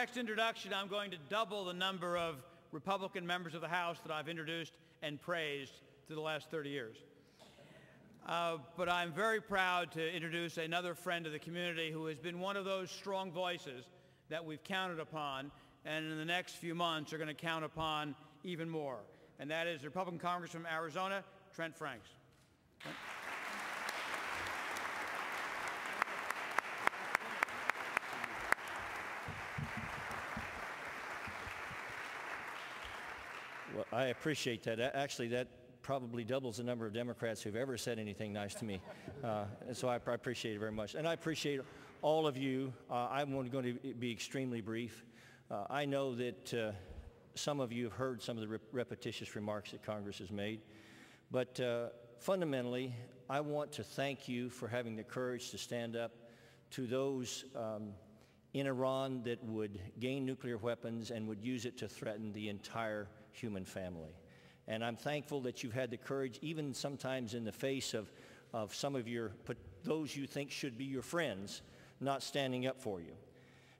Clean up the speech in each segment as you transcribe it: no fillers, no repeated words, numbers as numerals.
Next introduction, I'm going to double the number of Republican members of the House that I've introduced and praised through the last 30 years. But I'm very proud to introduce another friend of the community who has been one of those strong voices that we've counted upon, and in the next few months are going to count upon even more. And that is the Republican Congressman from Arizona, Trent Franks. Trent? Well, I appreciate that. Actually, that probably doubles the number of Democrats who've ever said anything nice to me. And so I appreciate it very much. And I appreciate all of you. I'm going to be extremely brief. I know that some of you have heard some of the repetitious remarks that Congress has made. But fundamentally, I want to thank you for having the courage to stand up to those in Iran that would gain nuclear weapons and would use it to threaten the entire human family. And I'm thankful that you've had the courage, even sometimes in the face of some of those you think should be your friends, not standing up for you.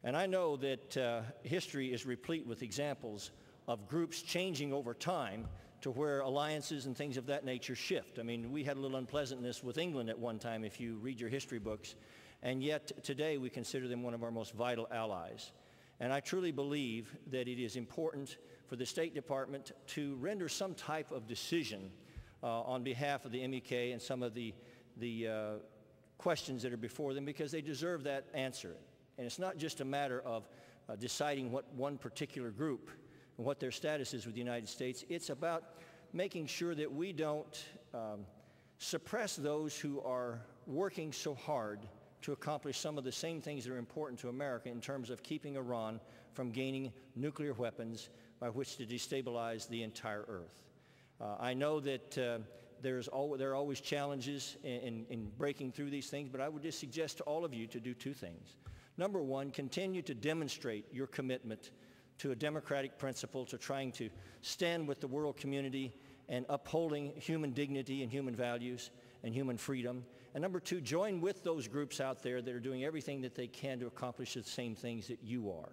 And I know that history is replete with examples of groups changing over time to where alliances and things of that nature shift. I mean, we had a little unpleasantness with England at one time, if you read your history books, and yet today we consider them one of our most vital allies. And I truly believe that it is important for the State Department to render some type of decision on behalf of the MEK and some of the questions that are before them, because they deserve that answer. And it's not just a matter of deciding what one particular group and what their status is with the United States. It's about making sure that we don't suppress those who are working so hard to accomplish some of the same things that are important to America in terms of keeping Iran from gaining nuclear weapons by which to destabilize the entire earth. I know that there are always challenges in breaking through these things, but I would just suggest to all of you to do two things. Number one, continue to demonstrate your commitment to a democratic principle, to trying to stand with the world community and upholding human dignity and human values and human freedom. And number two, join with those groups out there that are doing everything that they can to accomplish the same things that you are.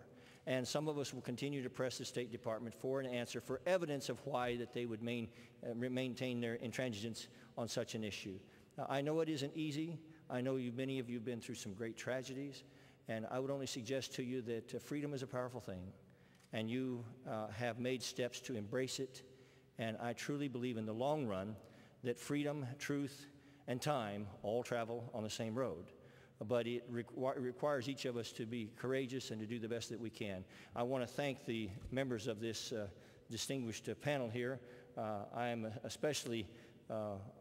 And some of us will continue to press the State Department for an answer, for evidence of why that they would maintain their intransigence on such an issue. Now, I know it isn't easy. I know many of you have been through some great tragedies. And I would only suggest to you that freedom is a powerful thing. And you have made steps to embrace it. And I truly believe in the long run that freedom, truth, and time all travel on the same road. But it requires each of us to be courageous and to do the best that we can. I want to thank the members of this distinguished panel here. I am especially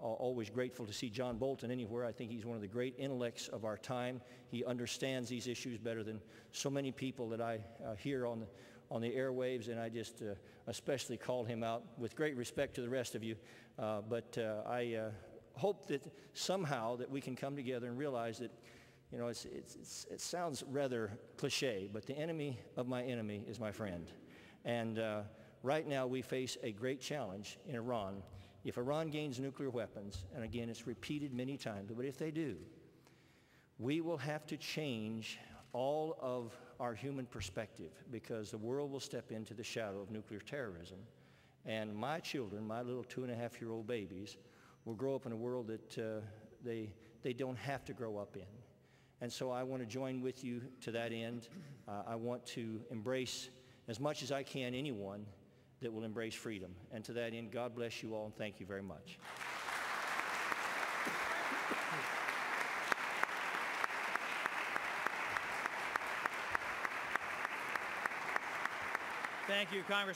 always grateful to see John Bolton anywhere. I think he's one of the great intellects of our time. He understands these issues better than so many people that I hear on the airwaves, and I just especially call him out with great respect to the rest of you. But I hope that somehow that we can come together and realize that, you know, it sounds rather cliche, but the enemy of my enemy is my friend. And right now we face a great challenge in Iran. If Iran gains nuclear weapons, and again it's repeated many times, but if they do, we will have to change all of our human perspective, because the world will step into the shadow of nuclear terrorism. And my children, my little 2.5-year-old babies, will grow up in a world that they don't have to grow up in. And so I want to join with you to that end. I want to embrace as much as I can anyone that will embrace freedom. And to that end, God bless you all, and thank you very much. Thank you, Congressman.